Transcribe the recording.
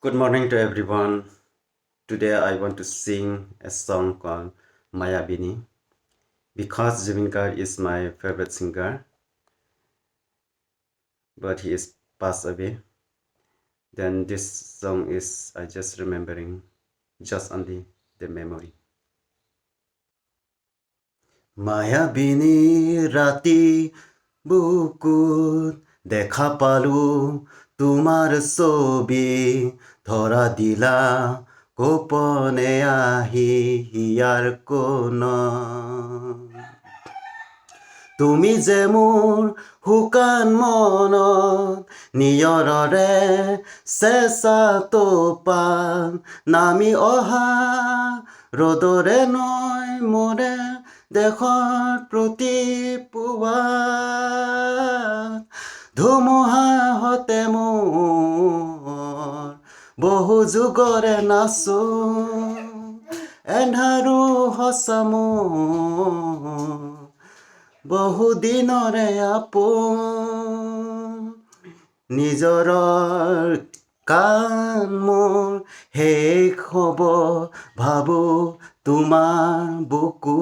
Good morning to everyone. Today I want to sing a song called Mayabini because Zubin Garg is my favorite singer, but he is passed away. Then this song is I just remembering just only the memory. Mayabini rati বুকুত দেখা পালো তোমাৰ ছবি ধৰা দিলা গোপনে আহি হিয়াৰ কোণত তুমি যে মোৰ শুকান মনত নিয়ৰৰে চেঁচা পান নামি অহা ৰ'দৰে নয় মৰে দেশৰ প্ৰতি পুৱা ধুমুহাহঁতে মোৰ বহু যুগৰে নাচো এন্ধাৰো সঁচা মোৰ বহুদিনৰে আপোন নিজৰৰ কাণ মোৰ শেষ হ'ব ভাবো তোমাৰ বুকু